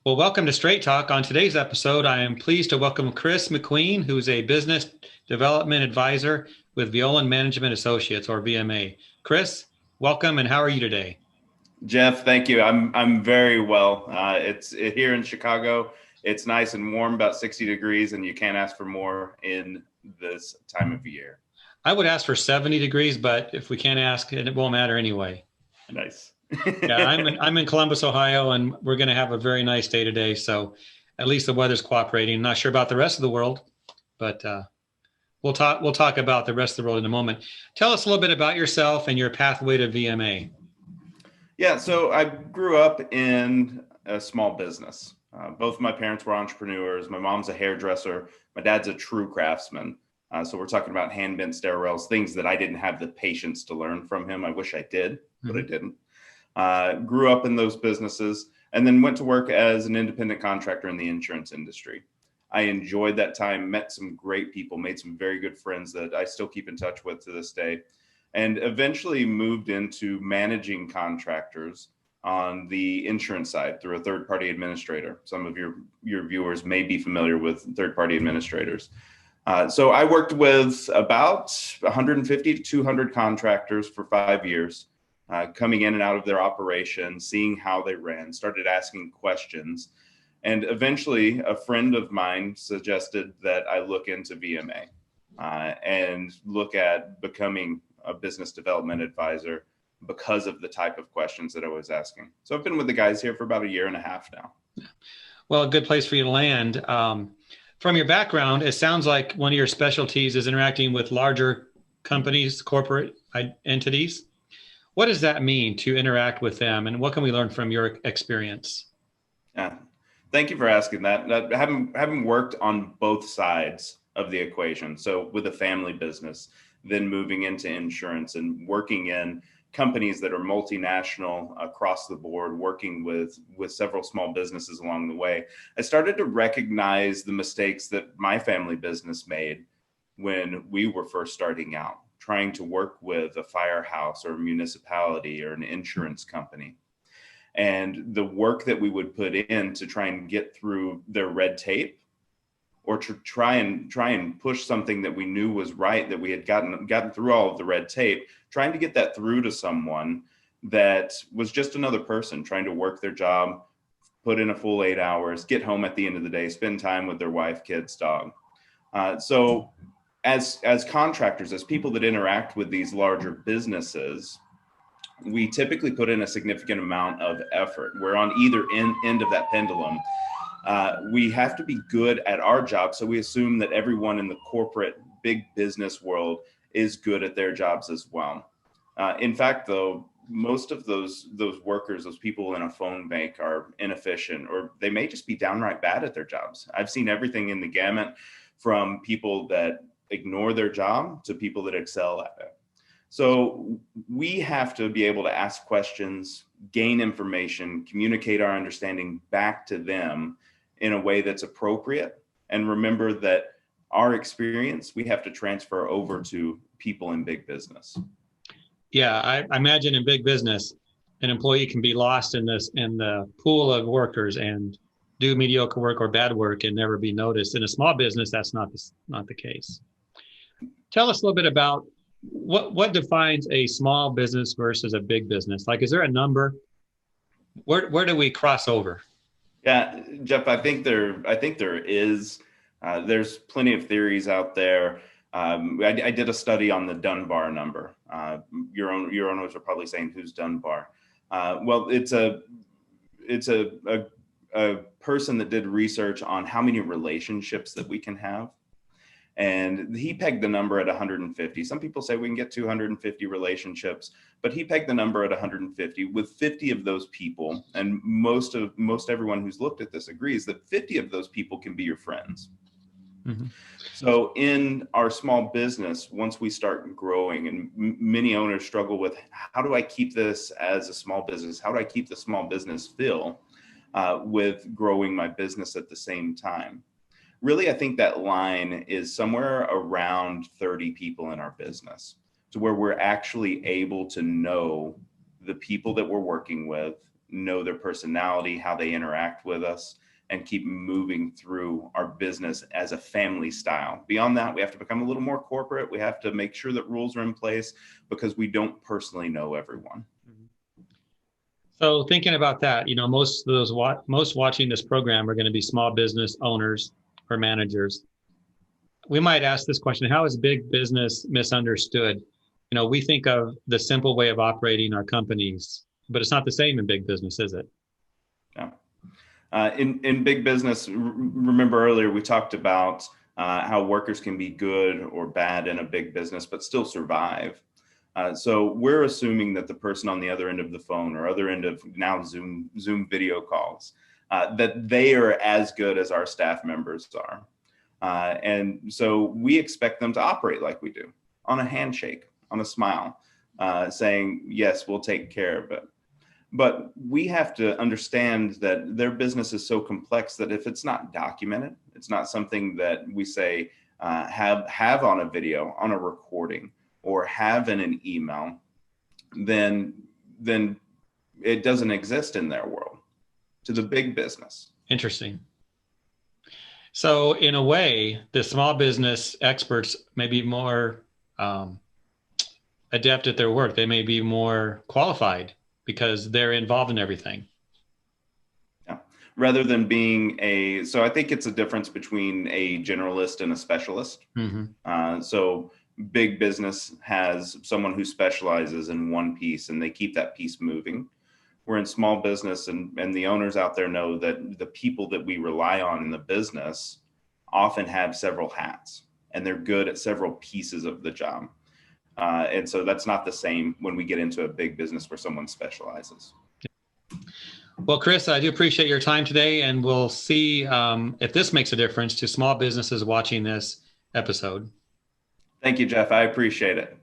Well, welcome to Straight Talk. On today's episode, I am pleased to welcome Chris McQueen, who's a business development advisor with Violand Management Associates, or VMA. Chris, welcome, and how are you today? Jeff, thank you. I'm very well. It's here in Chicago. It's nice and warm, about 60 degrees, and you can't ask for more in this time of year. I would ask for 70 degrees, but if we can't ask, it won't matter anyway. Nice. Yeah, I'm in Columbus, Ohio, and we're going to have a very nice day today. So at least the weather's cooperating. Not sure about the rest of the world, but we'll talk about the rest of the world in a moment. Tell us a little bit about yourself and your pathway to VMA. Yeah, so I grew up in a small business. Both of my parents were entrepreneurs. My mom's a hairdresser. My dad's a true craftsman. So we're talking about hand bent stair rails, things that I didn't have the patience to learn from him. I wish I did, but I didn't. Grew up in those businesses and then went to work as an independent contractor in the insurance industry. I enjoyed that time, met some great people, made some very good friends that I still keep in touch with to this day, and eventually moved into managing contractors on the insurance side through a third-party administrator. Some of your viewers may be familiar with third-party administrators. So I worked with about 150 to 200 contractors for 5 years, coming in and out of their operation, seeing how they ran, started asking questions. And eventually a friend of mine suggested that I look into VMA and look at becoming a business development advisor because of the type of questions that I was asking. So I've been with the guys here for about a year and a half now. Well, a good place for you to land. From your background, it sounds like one of your specialties is interacting with larger companies, corporate entities. What does that mean to interact with them, and what can we learn from your experience? Yeah, thank you for asking that. Having worked on both sides of the equation, so with a family business, then moving into insurance and working in companies that are multinational across the board, working with several small businesses along the way, I started to recognize the mistakes that my family business made when we were first starting out, trying to work with a firehouse or a municipality or an insurance company. And the work that we would put in to try and get through their red tape, or to try and push something that we knew was right, that we had gotten through all of the red tape, trying to get that through to someone that was just another person trying to work their job, put in a full 8 hours, get home at the end of the day, spend time with their wife, kids, dog. So as contractors, as people that interact with these larger businesses, we typically put in a significant amount of effort. We're on either end of that pendulum. We have to be good at our job, so we assume that everyone in the corporate big business world is good at their jobs as well. In fact, though, most of those workers, those people in a phone bank, are inefficient, or they may just be downright bad at their jobs. I've seen everything in the gamut, from people that ignore their job to people that excel at it. So we have to be able to ask questions, gain information, communicate our understanding back to them in a way that's appropriate, and remember that our experience we have to transfer over to people in big business. Yeah, I imagine in big business, an employee can be lost in the pool of workers and do mediocre work or bad work and never be noticed. In a small business, that's not the case. Tell us a little bit about what defines a small business versus a big business. Like, is there a number? Where do we cross over? Yeah, Jeff, I think there is. There's plenty of theories out there. I did a study on the Dunbar number. Your owners are probably saying, "Who's Dunbar?" Well, it's a person that did research on how many relationships that we can have, and he pegged the number at 150. Some people say we can get 250 relationships, but he pegged the number at 150, with 50 of those people, and most everyone who's looked at this agrees that 50 of those people can be your friends. Mm-hmm. So in our small business, once we start growing, and many owners struggle with, how do I keep this as a small business? How do I keep the small business feel with growing my business at the same time? Really, I think that line is somewhere around 30 people in our business, to where we're actually able to know the people that we're working with, know their personality, how they interact with us, and keep moving through our business as a family style. Beyond that, we have to become a little more corporate. We have to make sure that rules are in place because we don't personally know everyone. So thinking about that, most of those most watching this program are going to be small business owners or managers. We might ask this question: how is big business misunderstood? We think of the simple way of operating our companies, but it's not the same in big business, is it? Yeah. In big business, remember earlier we talked about how workers can be good or bad in a big business, but still survive. So we're assuming that the person on the other end of the phone or other end of now Zoom video calls, that they are as good as our staff members are. And so we expect them to operate like we do, on a handshake, on a smile, saying, yes, we'll take care of it. But we have to understand that their business is so complex that if it's not documented, it's not something that we say have on a video, on a recording, or have in an email, then it doesn't exist in their world, to the big business. Interesting. So in a way, the small business experts may be more adept at their work. They may be more qualified because they're involved in everything. Yeah. Rather than being so I think it's a difference between a generalist and a specialist. Mm-hmm. So big business has someone who specializes in one piece and they keep that piece moving. We're in small business and the owners out there know that the people that we rely on in the business often have several hats and they're good at several pieces of the job. And so that's not the same when we get into a big business where someone specializes. Well, Chris, I do appreciate your time today, and we'll see if this makes a difference to small businesses watching this episode. Thank you, Jeff. I appreciate it.